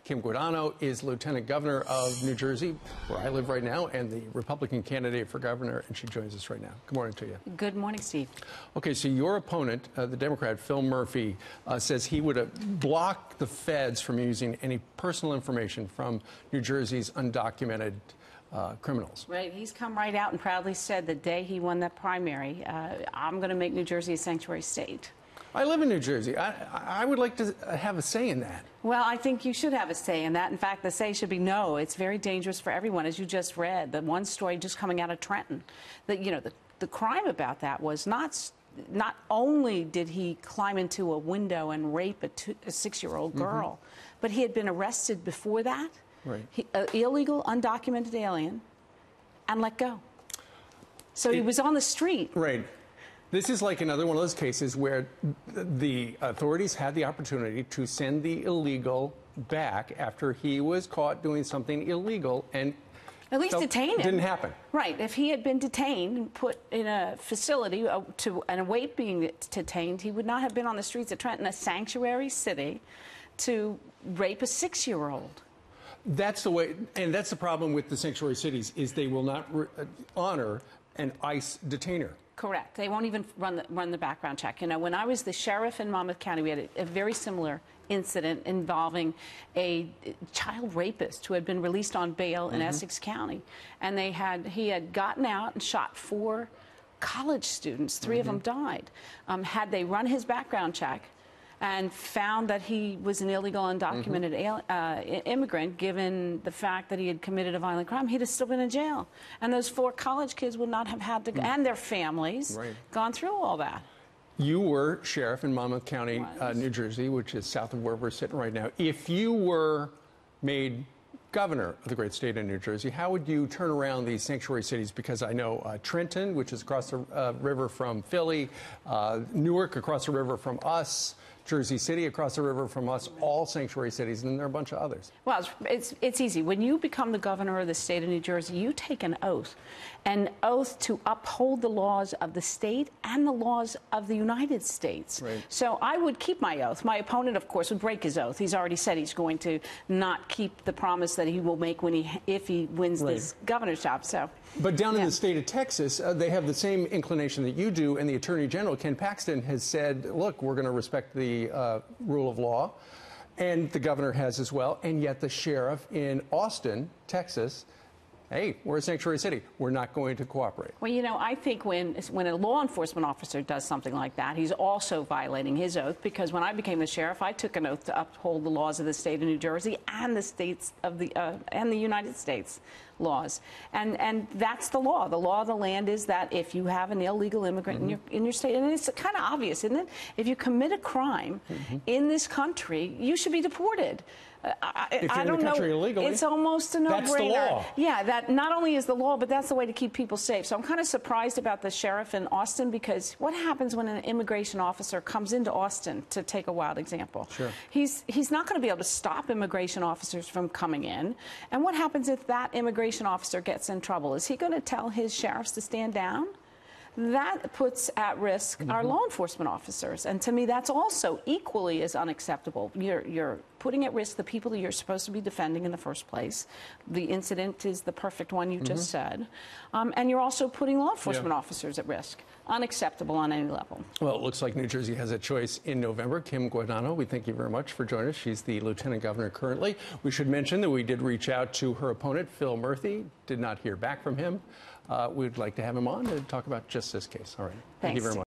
Kim Guadagno is Lieutenant Governor of New Jersey, where I live right now, and the Republican candidate for governor, and she joins us right now. Good morning to you. Good morning, Steve. Okay, so your opponent, the Democrat Phil Murphy, says he would block the feds from using any personal information from New Jersey's undocumented criminals. Right. He's come right out and proudly said the day he won that primary, I'm going to make New Jersey a sanctuary state. I live in New Jersey. I would like to have a say in that. Well, I think you should have a say in that. In fact, the say should be no. It's very dangerous for everyone, as you just read. The one story just coming out of Trenton, that the crime about that was not only did he climb into a window and rape a 6-year-old girl, but he had been arrested before that. Right. Illegal, undocumented alien, and let go. So he was on the street. Right. This is like another one of those cases where the authorities had the opportunity to send the illegal back after he was caught doing something illegal and at least detain him. Didn't happen. Right. If he had been detained and put in a facility and await being detained, he would not have been on the streets of Trenton, a sanctuary city, to rape a 6-year-old. That's the way, and that's the problem with the sanctuary cities, is they will not honor an ICE detainer. Correct. They won't even run the background check. You know, when I was the sheriff in Monmouth County, we had a very similar incident involving a child rapist who had been released on bail in Essex County, and he had gotten out and shot 4 college students. 3 of them died. Had they run his background check and found that he was an illegal, undocumented immigrant, given the fact that he had committed a violent crime, he'd have still been in jail. And those 4 college kids would not have had to, and their families, gone through all that. You were sheriff in Monmouth County, New Jersey, which is south of where we're sitting right now. If you were made governor of the great state of New Jersey, how would you turn around these sanctuary cities? Because I know Trenton, which is across the river from Philly, Newark across the river from us, Jersey City across the river from us, all sanctuary cities, and there are a bunch of others. Well, it's easy. When you become the governor of the state of New Jersey, you take an oath to uphold the laws of the state and the laws of the United States. Right. So I would keep my oath. My opponent, of course, would break his oath. He's already said he's going to not keep the promise that he will make if he wins this governor's job. So. But down in the state of Texas, they have the same inclination that you do, and the Attorney General, Ken Paxton, has said, look, we're going to respect the rule of law, and the governor has as well, and yet the sheriff in Austin, Texas, hey, we're a sanctuary city. We're not going to cooperate. Well, you know, I think when a law enforcement officer does something like that, he's also violating his oath, because when I became the sheriff, I took an oath to uphold the laws of the state of New Jersey and the states of and the United States laws. And that's the law. The law of the land is that if you have an illegal immigrant in your state, and it's kind of obvious, isn't it? If you commit a crime in this country, you should be deported. If you're in the country illegally, it's almost a no-brainer. That's the law. Yeah, that not only is the law, but that's the way to keep people safe. So I'm kind of surprised about the sheriff in Austin, because what happens when an immigration officer comes into Austin, to take a wild example? Sure. He's not going to be able to stop immigration officers from coming in. And what happens if that immigration officer gets in trouble? Is he going to tell his sheriffs to stand down? That puts at risk our law enforcement officers. And to me, that's also equally as unacceptable. You're putting at risk the people that you're supposed to be defending in the first place. The incident is the perfect one you just said. And you're also putting law enforcement officers at risk. Unacceptable on any level. Well, it looks like New Jersey has a choice in November. Kim Guadagno, we thank you very much for joining us. She's the lieutenant governor currently. We should mention that we did reach out to her opponent, Phil Murphy. Did not hear back from him. We'd like to have him on to talk about just this case. All right. Thank you very much.